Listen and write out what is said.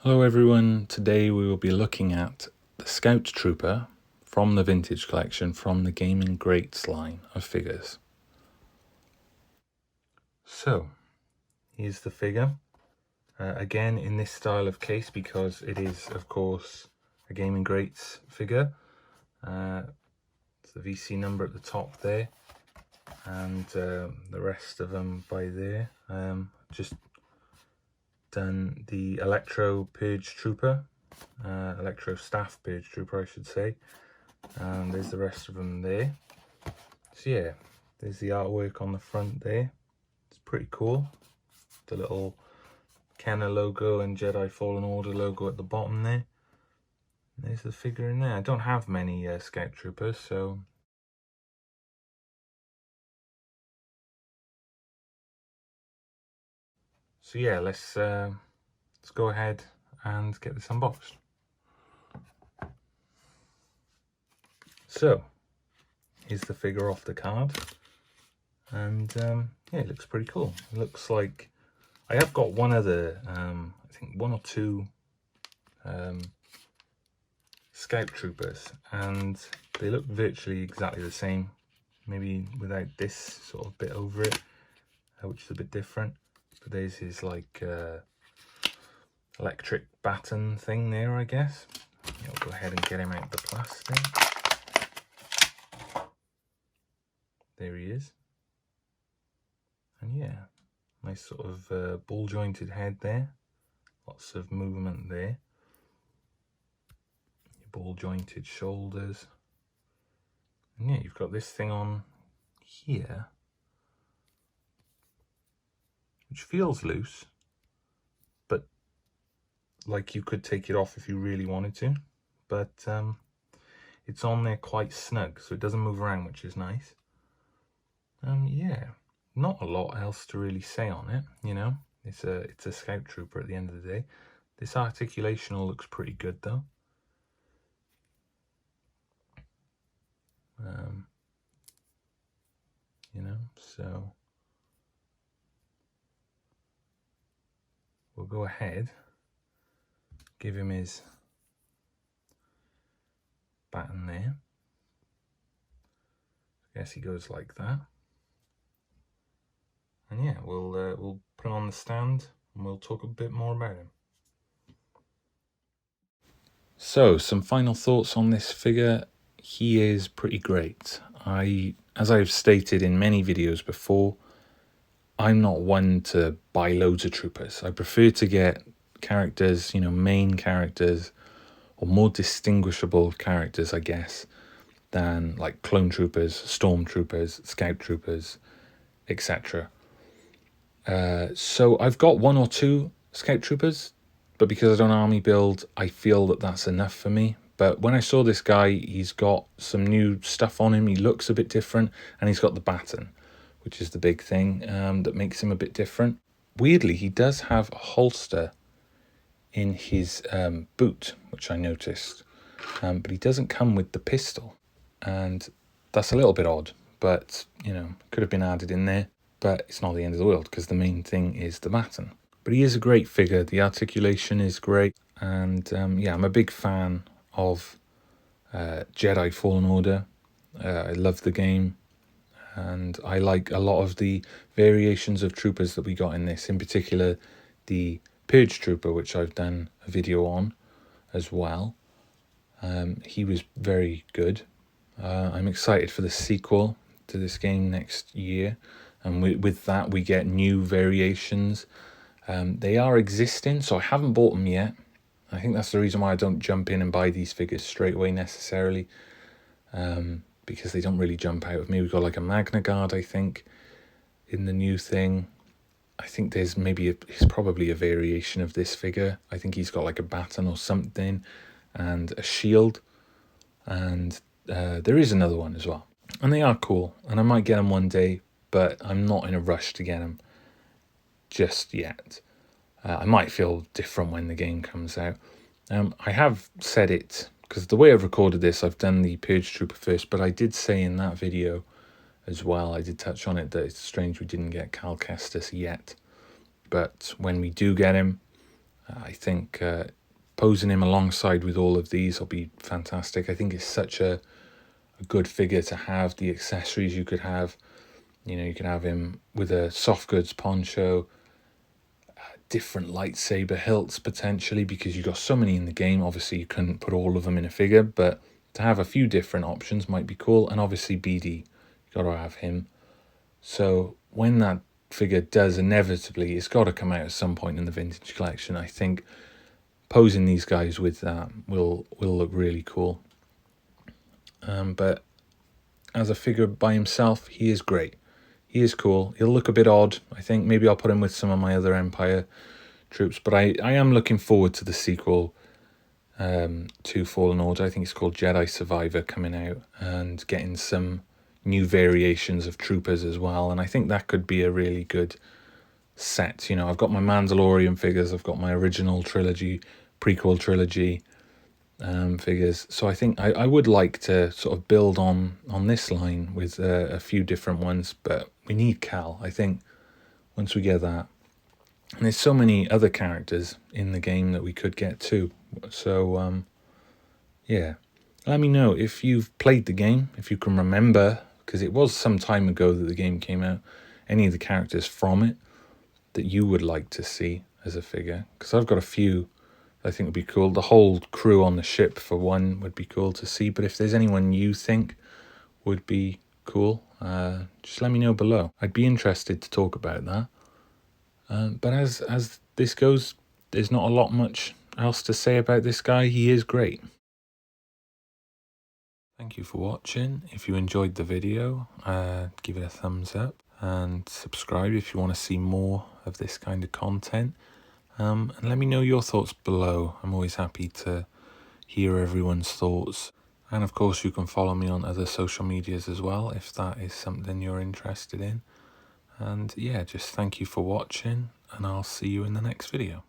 Hello everyone, today we will be looking at the Scout Trooper from the Vintage Collection from the Gaming Greats line of figures. So, here's the figure, again in this style of case because it is of course a Gaming Greats figure. It's the VC number at the top there and the rest of them by there. Just done the Electro Purge Trooper, Electro Staff Purge Trooper I should say, and there's the rest of them there. So yeah, there's the artwork on the front there. It's pretty cool. The little Kenner logo and Jedi Fallen Order logo at the bottom there. And there's the figure in there. I don't have many Scout Troopers, so yeah, let's go ahead and get this unboxed. So here's the figure off the card, and yeah, it looks pretty cool. It looks like I have got one other, I think one or two Scout Troopers, and they look virtually exactly the same, maybe without this sort of bit over it, which is a bit different. But there's his like electric baton thing there, I guess. I'll go ahead and get him out of the plastic. There he is. And yeah, nice sort of ball jointed head there, lots of movement there, ball jointed shoulders, and yeah, you've got this thing on here which feels loose, but like you could take it off if you really wanted to, but it's on there quite snug, so it doesn't move around, which is nice. Yeah, not a lot else to really say on it, you know. It's a Scout Trooper at the end of the day. This articulation all looks pretty good though. You know, so we'll go ahead, give him his baton there. I guess he goes like that. And yeah, we'll put him on the stand and we'll talk a bit more about him. So, some final thoughts on this figure. He is pretty great. As I've stated in many videos before, I'm not one to buy loads of troopers. I prefer to get characters, you know, main characters or more distinguishable characters, I guess, than like clone troopers, stormtroopers, scout troopers, etc. So I've got one or two scout troopers, but because I don't army build, I feel that that's enough for me. But when I saw this guy, he's got some new stuff on him. He looks a bit different, and he's got the baton, which is the big thing that makes him a bit different. Weirdly, he does have a holster in his boot, which I noticed, but he doesn't come with the pistol, and that's a little bit odd, but you know, could have been added in there. But it's not the end of the world because the main thing is the baton. But he is a great figure. The articulation is great, and yeah, I'm a big fan of Jedi Fallen Order. I love the game, and I like a lot of the variations of troopers that we got in this, in particular the Purge Trooper, which I've done a video on as well. He was very good. I'm excited for the sequel to this game next year, and with that we get new variations. They are existing, so I haven't bought them yet. I think that's the reason why I don't jump in and buy these figures straight away necessarily, because they don't really jump out of me. We've got like a Magna Guard, I think, in the new thing. I think there's it's probably a variation of this figure. I think he's got like a baton or something and a shield, and there is another one as well. And they are cool, and I might get them one day, but I'm not in a rush to get them just yet. I might feel different when the game comes out. I have said it, because the way I've recorded this, I've done the Purge Trooper first, but I did say in that video as well, I did touch on it, that it's strange we didn't get Cal Kestis yet. But when we do get him, I think posing him alongside with all of these will be fantastic. I think it's such a good figure to have. The accessories you could have, you could have him with a soft goods poncho, different lightsaber hilts potentially, because you got so many in the game. Obviously you couldn't put all of them in a figure, but to have a few different options might be cool. And obviously BD, you got to have him. So when that figure does inevitably, it's got to come out at some point in the vintage collection, I think posing these guys with that will look really cool. But as a figure by himself, he is great. He is cool. He'll look a bit odd. I think maybe I'll put him with some of my other Empire troops, but I am looking forward to the sequel to Fallen Order. I think it's called Jedi Survivor, coming out, and getting some new variations of troopers as well. And I think that could be a really good set. I've got my Mandalorian figures, I've got my original trilogy, prequel trilogy figures. So I think I would like to sort of build on this line with a few different ones, but we need Cal, I think, once we get that. And there's so many other characters in the game that we could get too. So, yeah. Let me know if you've played the game, if you can remember, because it was some time ago that the game came out, any of the characters from it that you would like to see as a figure. Because I've got a few I think would be cool. The whole crew on the ship, for one, would be cool to see. But if there's anyone you think would be cool, just let me know below. I'd be interested to talk about that. But as this goes, there's not a lot much else to say about this guy. He is great. Thank you for watching. If you enjoyed the video, give it a thumbs up and subscribe if you want to see more of this kind of content. And let me know your thoughts below. I'm always happy to hear everyone's thoughts. And of course you can follow me on other social medias as well if that is something you're interested in. And yeah, just thank you for watching, and I'll see you in the next video.